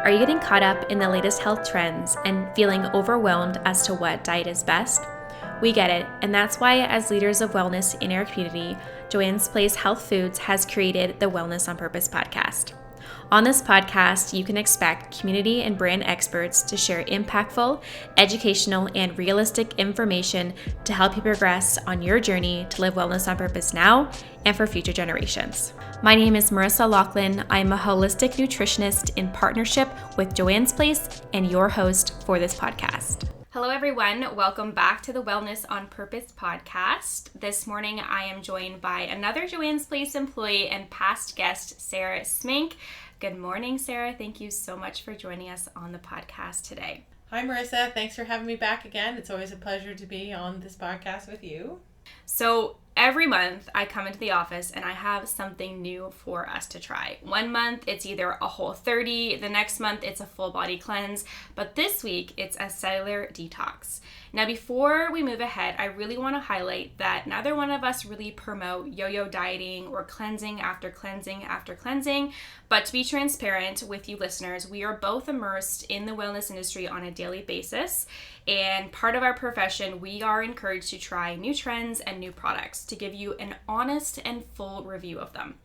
Are you getting caught up in the latest health trends and feeling overwhelmed as to what diet is best? We get it, and that's why, as leaders of wellness in our community, Joanne's Place Health Foods has created the Wellness on Purpose podcast. On this podcast, you can expect community and brand experts to share impactful, educational, and realistic information to help you progress on your journey to live wellness on purpose now and for future generations. My name is Marissa Laughlin. I'm a holistic nutritionist in partnership with Joanne's Place and your host for this podcast. Hello, everyone. Welcome back to the Wellness on Purpose podcast. This morning, I am joined by another Joanne's Place employee and past guest, Sarah Smeenk. Good morning, Sarah. Thank you so much for joining us on the podcast today. Hi, Marissa. Thanks for having me back again. It's always a pleasure to be on this podcast with you. So every month I come into the office and I have something new for us to try. One month it's either a Whole30, the next month it's a full body cleanse, but this week it's a cellular detox. Now before we move ahead, I really want to highlight that neither one of us really promote yo-yo dieting or cleansing after cleansing after cleansing, but to be transparent with you listeners, we are both immersed in the wellness industry on a daily basis, and part of our profession, we are encouraged to try new trends and new products to give you an honest and full review of them.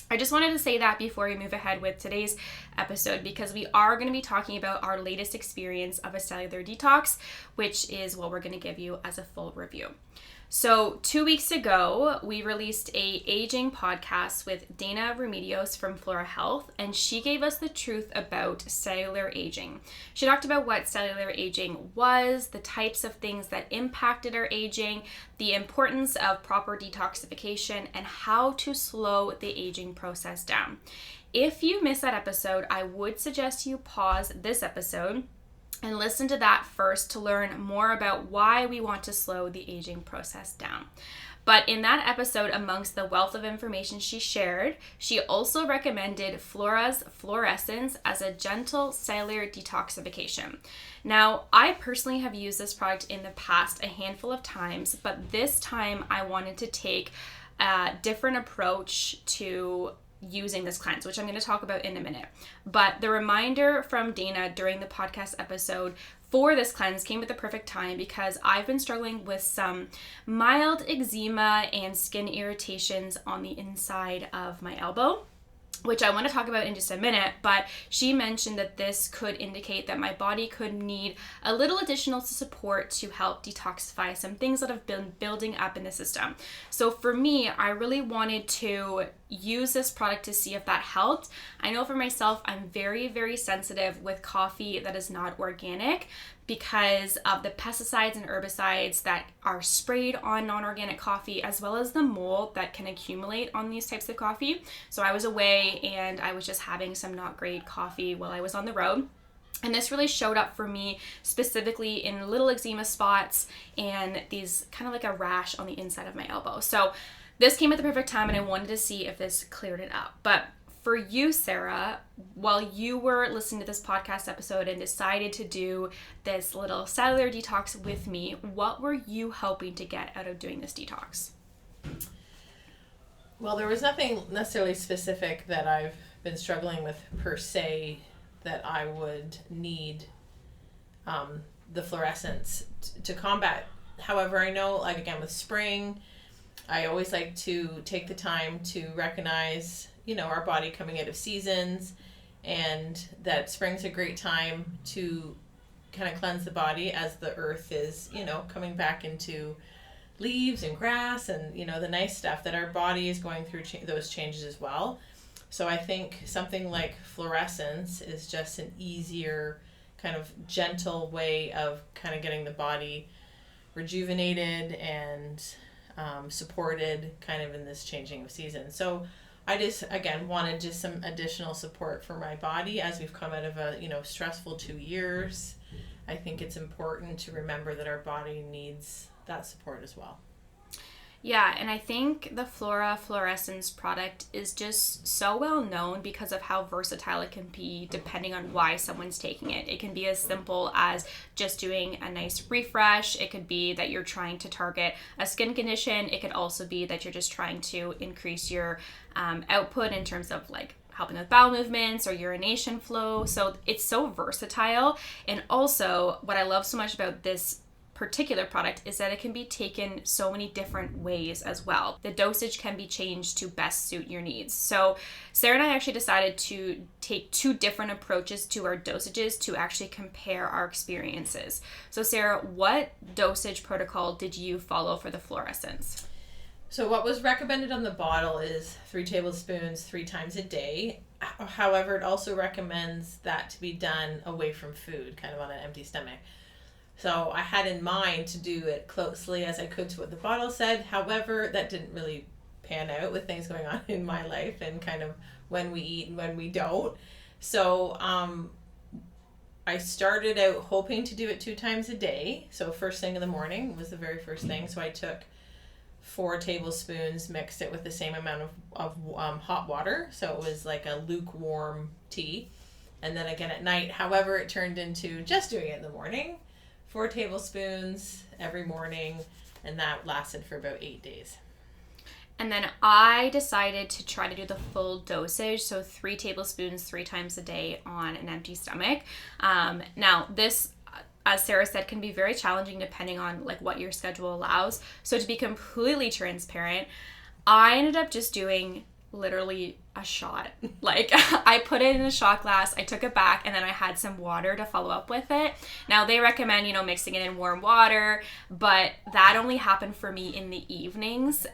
I just wanted to say that before we move ahead with today's episode, because we are going to be talking about our latest experience of a cellular detox, which is what we're going to give you as a full review. So 2 weeks ago, we released a aging podcast with Dana Remedios from Flora Health, and she gave us the truth about cellular aging. She talked about what cellular aging was, the types of things that impacted our aging, the importance of proper detoxification, and how to slow the aging process down. If you missed that episode, I would suggest you pause this episode and listen to that first to learn more about why we want to slow the aging process down. But in that episode, amongst the wealth of information she shared, she also recommended Flora's Flor Essence as a gentle cellular detoxification. Now, I personally have used this product in the past a handful of times, but this time I wanted to take a different approach to using this cleanse, which I'm going to talk about in a minute. But the reminder from Dana during the podcast episode for this cleanse came at the perfect time because I've been struggling with some mild eczema and skin irritations on the inside of my elbow, which I want to talk about in just a minute, but she mentioned that this could indicate that my body could need a little additional support to help detoxify some things that have been building up in the system. So for me, I really wanted to use this product to see if that helped. I know for myself, I'm very, very sensitive with coffee that is not organic because of the pesticides and herbicides that are sprayed on non-organic coffee, as well as the mold that can accumulate on these types of coffee. So I was away and I was just having some not great coffee while I was on the road. And this really showed up for me specifically in little eczema spots and these kind of like a rash on the inside of my elbow. So this came at the perfect time and I wanted to see if this cleared it up. But for you, Sarah, while you were listening to this podcast episode and decided to do this little cellular detox with me, what were you hoping to get out of doing this detox? Well, there was nothing necessarily specific that I've been struggling with per se that I would need the fluorescence to combat. However, I know, like again, with spring, I always like to take the time to recognize, our body coming out of seasons, and that spring's a great time to kind of cleanse the body as the earth is, coming back into leaves and grass and, the nice stuff that our body is going through those changes as well. So I think something like fluorescence is just an easier kind of gentle way of kind of getting the body rejuvenated and supported kind of in this changing of season. So I just, again, wanted just some additional support for my body as we've come out of a, stressful 2 years. I think it's important to remember that our body needs that support as well. Yeah, and I think the Flora Flor Essence product is just so well known because of how versatile it can be depending on why someone's taking it. It can be as simple as just doing a nice refresh. It could be that you're trying to target a skin condition. It could also be that you're just trying to increase your output in terms of like helping with bowel movements or urination flow. So it's so versatile. And also, what I love so much about this particular product is that it can be taken so many different ways as well. The dosage can be changed to best suit your needs. So Sarah and I actually decided to take 2 different approaches to our dosages to actually compare our experiences. So Sarah, what dosage protocol did you follow for the Flora Essence? So what was recommended on the bottle is 3 tablespoons 3 times a day. However, it also recommends that to be done away from food, kind of on an empty stomach. So I had in mind to do it closely as I could to what the bottle said. However, that didn't really pan out with things going on in my life and kind of when we eat and when we don't. So I started out hoping to do it 2 times a day. So first thing in the morning was the very first thing. So I took 4 tablespoons, mixed it with the same amount of hot water. So it was like a lukewarm tea. And then again at night. However, it turned into just doing it in the morning. 4 tablespoons every morning, and that lasted for about 8 days. And then I decided to try to do the full dosage, so 3 tablespoons 3 times a day on an empty stomach. Now, this, as Sarah said, can be very challenging depending on like what your schedule allows. So to be completely transparent, I ended up just doing literally a shot. Like I put it in a shot glass, I took it back, and then I had some water to follow up with it. Now they recommend, mixing it in warm water, but that only happened for me in the evenings.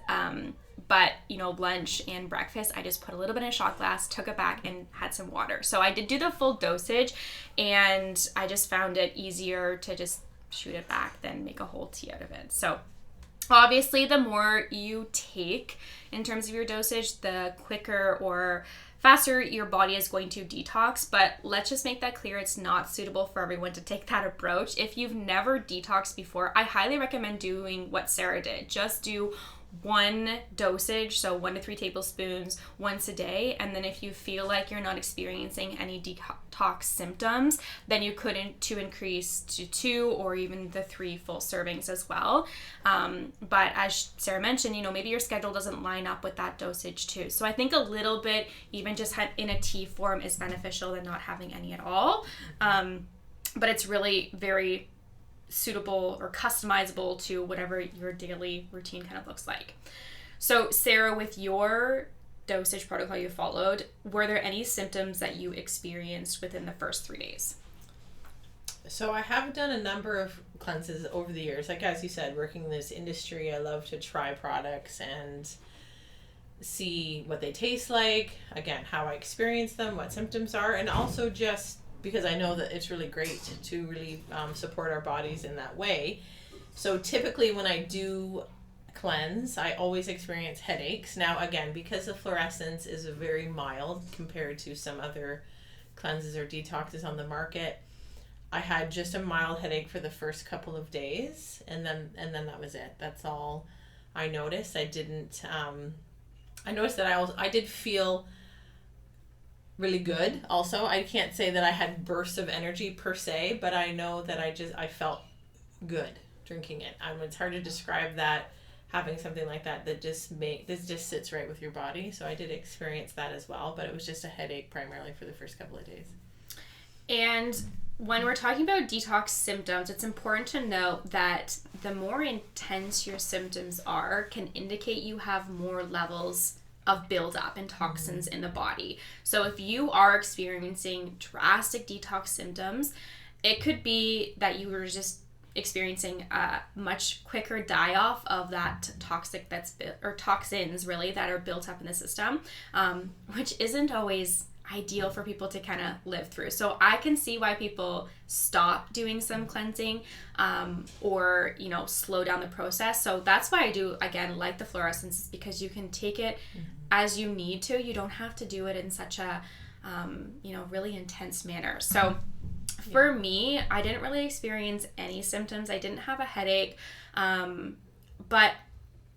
But lunch and breakfast, I just put a little bit in a shot glass, took it back, and had some water. So I did do the full dosage, and I just found it easier to just shoot it back than make a whole tea out of it. So obviously, the more you take in terms of your dosage, the quicker or faster your body is going to detox. But let's just make that clear. It's not suitable for everyone to take that approach. If you've never detoxed before, I highly recommend doing what Sarah did. Just do 1 dosage, so 1 to 3 tablespoons once a day, and then if you feel like you're not experiencing any detox symptoms, then you could increase to 2 or even the 3 full servings as well. But as Sarah mentioned, maybe your schedule doesn't line up with that dosage too. So I think a little bit, even just in a tea form, is beneficial than not having any at all. But it's really very suitable or customizable to whatever your daily routine kind of looks like. So Sarah, with your dosage protocol you followed, were there any symptoms that you experienced within the first 3 days? So I have done a number of cleanses over the years. Like as you said, working in this industry, I love to try products and see what they taste like, again, how I experience them, what symptoms are, and also just because I know that it's really great to really support our bodies in that way. So typically when I do cleanse, I always experience headaches. Now again, because the Flora Essence is a very mild compared to some other cleanses or detoxes on the market, I had just a mild headache for the first couple of days, and then that was it. That's all I noticed. I didn't. I noticed that I did feel really good. Also, I can't say that I had bursts of energy per se, but I know that I felt good drinking it. It's hard to describe that, having something like that this just sits right with your body. So I did experience that as well, but it was just a headache primarily for the first couple of days. And when we're talking about detox symptoms, it's important to note that the more intense your symptoms are can indicate you have more levels of buildup and toxins in the body. So if you are experiencing drastic detox symptoms, it could be that you were just experiencing a much quicker die-off of that toxins really that are built up in the system, which isn't always ideal for people to kind of live through. So I can see why people stop doing some cleansing or slow down the process. So that's why I do, again, like the Flora Essence, because you can take it as you need to. You don't have to do it in such a really intense manner. So for me, I didn't really experience any symptoms. I didn't have a headache, but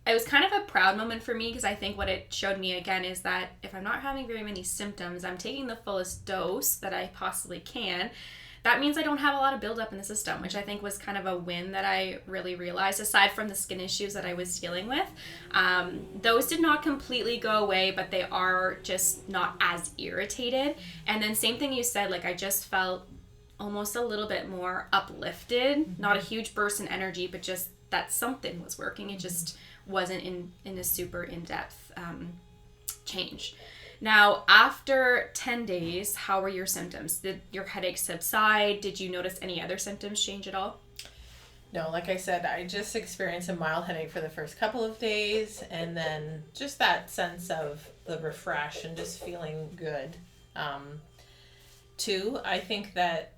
it was kind of a proud moment for me, because I think what it showed me again is that if I'm not having very many symptoms, I'm taking the fullest dose that I possibly can. that means I don't have a lot of buildup in the system, which I think was kind of a win that I really realized, aside from the skin issues that I was dealing with. Those did not completely go away, but they are just not as irritated. And then same thing you said, like I just felt almost a little bit more uplifted, not a huge burst in energy, but just that something was working. It just wasn't in a super in-depth change. Now, after 10 days, how were your symptoms? Did your headache subside? Did you notice any other symptoms change at all? No, like I said, I just experienced a mild headache for the first couple of days, and then just that sense of the refresh and just feeling good. Two, I think that,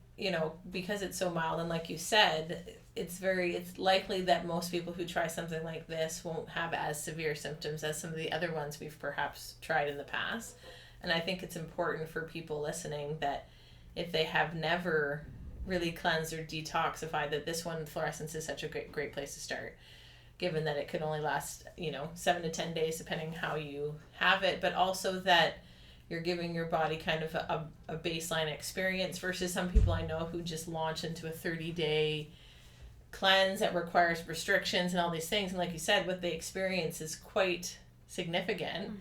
because it's so mild, and like you said, it's likely that most people who try something like this won't have as severe symptoms as some of the other ones we've perhaps tried in the past. And I think it's important for people listening that if they have never really cleansed or detoxified, that this one, Flora Essence, is such a great place to start, given that it could only last 7 to 10 days depending how you have it, but also that you're giving your body kind of a baseline experience versus some people I know who just launch into a 30-day cleanse that requires restrictions and all these things. And like you said, what they experience is quite significant,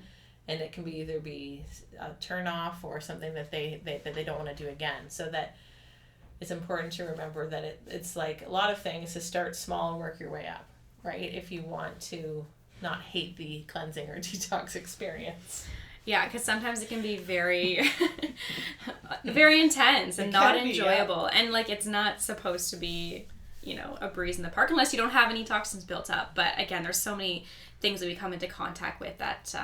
and it can either be a turn off or something that they don't want to do again. So that it's important to remember that it's like a lot of things, to start small and work your way up, right? If you want to not hate the cleansing or detox experience. Yeah, because sometimes it can be very, very intense and not enjoyable. Yeah. And like, it's not supposed to be, a breeze in the park unless you don't have any toxins built up. But again, there's so many things that we come into contact with that,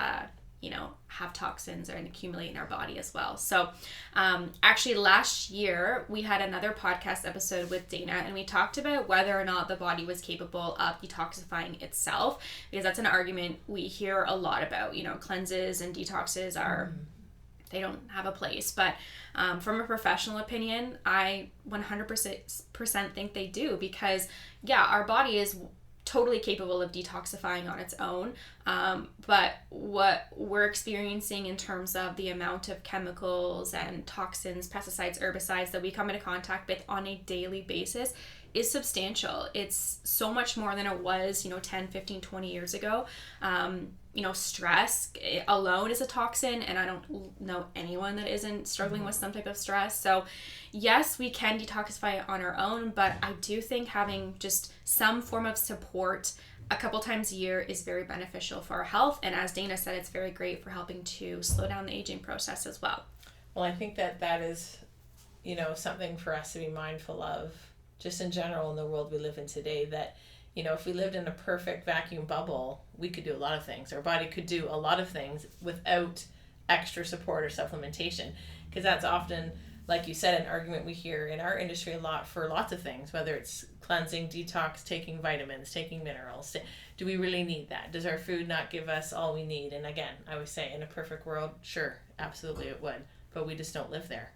have toxins and accumulate in our body as well. So actually last year we had another podcast episode with Dana, and we talked about whether or not the body was capable of detoxifying itself, because that's an argument we hear a lot about. Cleanses and detoxes are they don't have a place, but from a professional opinion, I 100% think they do, because our body is totally capable of detoxifying on its own, but what we're experiencing in terms of the amount of chemicals and toxins, pesticides, herbicides that we come into contact with on a daily basis is substantial. It's so much more than it was 10, 15, 20 years ago. Stress alone is a toxin, and I don't know anyone that isn't struggling with some type of stress. So yes, we can detoxify on our own, but I do think having just some form of support a couple times a year is very beneficial for our health. And as Dana said, it's very great for helping to slow down the aging process as well. Well, I think that is, something for us to be mindful of just in general in the world we live in today, that if we lived in a perfect vacuum bubble, we could do a lot of things. Our body could do a lot of things without extra support or supplementation, because that's often, like you said, an argument we hear in our industry a lot for lots of things, whether it's cleansing, detox, taking vitamins, taking minerals. Do we really need that? Does our food not give us all we need? And again, I would say in a perfect world, sure, absolutely it would, but we just don't live there.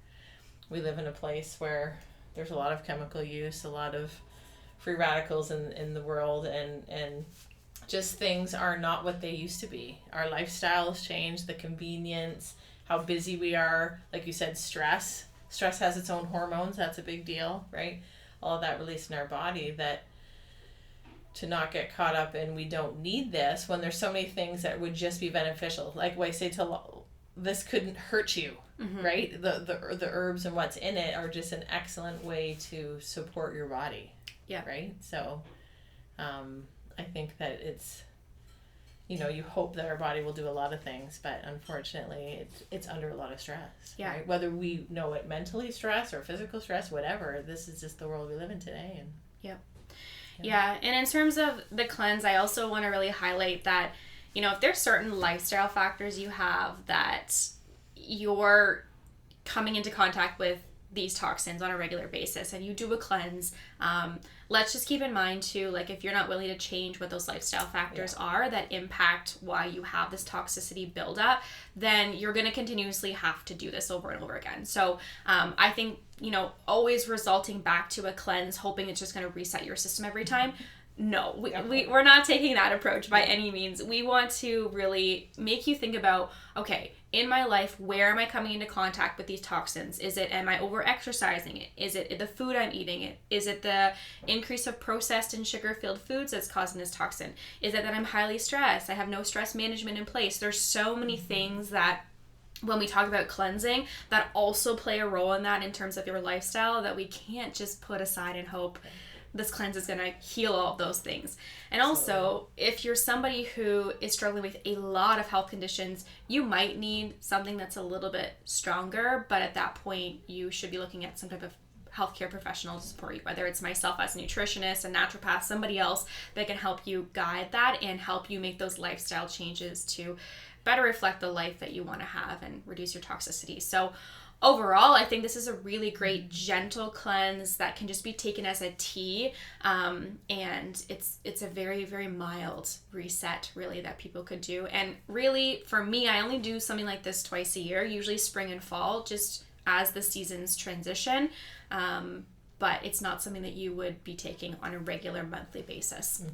We live in a place where there's a lot of chemical use, a lot of free radicals in the world, and just things are not what they used to be. Our lifestyles change, the convenience, how busy we are. Like you said, stress has its own hormones. That's a big deal, right? All of that released in our body, that to not get caught up in we don't need this when there's so many things that would just be beneficial. Like what I say this couldn't hurt you, right? The herbs and what's in it are just an excellent way to support your body. Yeah. Right. So, I think that it's, you hope that our body will do a lot of things, but unfortunately it's under a lot of stress. Yeah. Right? Whether we know it mentally stress or physical stress, whatever, this is just the world we live in today. And yeah. And in terms of the cleanse, I also want to really highlight that, if there's certain lifestyle factors you have that you're coming into contact with these toxins on a regular basis and you do a cleanse, let's just keep in mind too, like if you're not willing to change what those lifestyle factors are that impact why you have this toxicity buildup, then you're going to continuously have to do this over and over again. So I think, always resulting back to a cleanse, hoping it's just going to reset your system every time, No, we're not taking that approach by any means. We want to really make you think about, okay, in my life, where am I coming into contact with these toxins? Am I over-exercising it? Is it the food I'm eating? Is it the increase of processed and sugar-filled foods that's causing this toxin? Is it that I'm highly stressed? I have no stress management in place. There's so many things that when we talk about cleansing that also play a role in that in terms of your lifestyle that we can't just put aside and hope this cleanse is going to heal all of those things. And also, if you're somebody who is struggling with a lot of health conditions, you might need something that's a little bit stronger, but at that point, you should be looking at some type of healthcare professional to support you, whether it's myself as a nutritionist, a naturopath, somebody else that can help you guide that and help you make those lifestyle changes to better reflect the life that you want to have and reduce your toxicity. So overall, I think this is a really great gentle cleanse that can just be taken as a tea, and it's a very, very mild reset really that people could do. And really, for me, I only do something like this twice a year, usually spring and fall, just as the seasons transition, but it's not something that you would be taking on a regular monthly basis.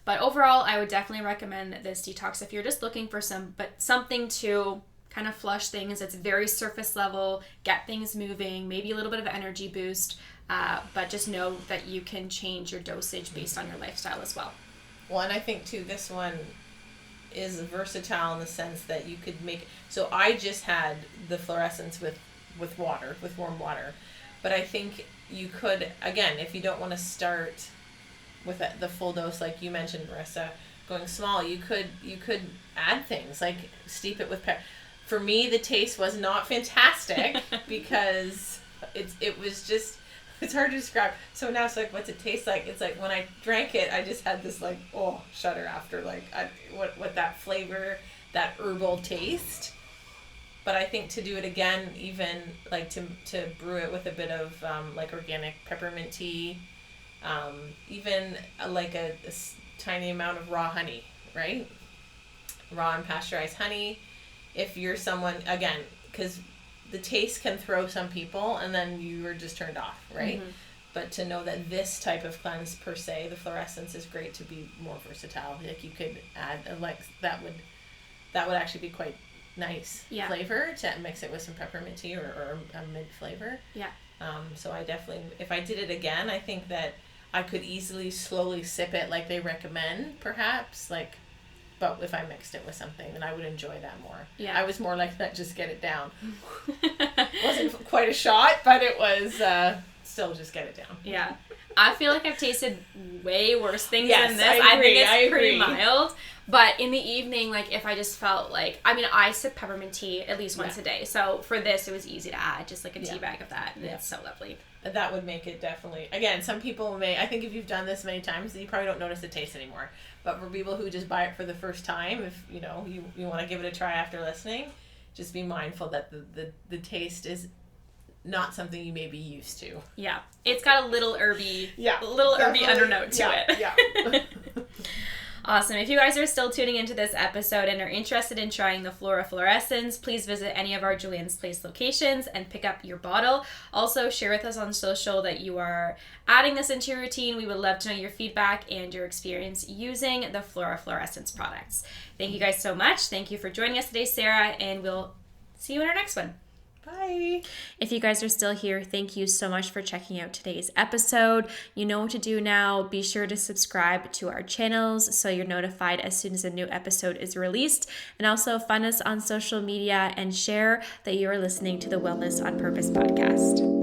But overall, I would definitely recommend this detox if you're just looking for something to kind of flush things. It's very surface level, get things moving, maybe a little bit of energy boost, but just know that you can change your dosage based on your lifestyle as well. Well, and I think too, this one is versatile in the sense that you could make, so I just had the Flora Essence with water, with warm water, but I think you could, again, if you don't want to start with the full dose like you mentioned, Marissa, going small, you could add things like steep it with pepper. For me, the taste was not fantastic because it was just, it's hard to describe. So now it's like, what's it taste like? It's like when I drank it, I just had this like, shudder after, like, what that flavor, that herbal taste. But I think to do it again, even like to brew it with a bit of like organic peppermint tea, even like a tiny amount of raw honey, right? Raw and pasteurized honey. If you're someone, again, because the taste can throw some people and then you are just turned off, right? Mm-hmm. But to know that this type of cleanse per se, the Flora Essence, is great to be more versatile. Like you could add, like that would actually be quite nice flavor to mix it with some peppermint tea or a mint flavor. Yeah. So I definitely, if I did it again, I think that I could easily slowly sip it like they recommend, perhaps, like. But if I mixed it with something, then I would enjoy that more. Yeah. I was more like that, just get it down. Wasn't quite a shot, but it was still just get it down. Yeah. I feel like I've tasted way worse things than this. I think it's pretty mild. But in the evening, like if I just felt like, I mean, I sip peppermint tea at least once a day. So for this, it was easy to add just like a tea bag of that. And it's so lovely. That would make it definitely, again, some people may, I think if you've done this many times, you probably don't notice the taste anymore. But for people who just buy it for the first time, if you know you want to give it a try after listening, just be mindful that the taste is not something you may be used to. Yeah. It's got a little herby, undernote to it. Yeah. Awesome. If you guys are still tuning into this episode and are interested in trying the Flora Flor Essence, please visit any of our Julian's Place locations and pick up your bottle. Also, share with us on social that you are adding this into your routine. We would love to know your feedback and your experience using the Flora Flor Essence products. Thank you guys so much. Thank you for joining us today, Sarah, and we'll see you in our next one. Bye. If you guys are still here, thank you so much for checking out today's episode. You know what to do now. Be sure to subscribe to our channels so you're notified as soon as a new episode is released. And also find us on social media and share that you are listening to the Wellness on Purpose podcast.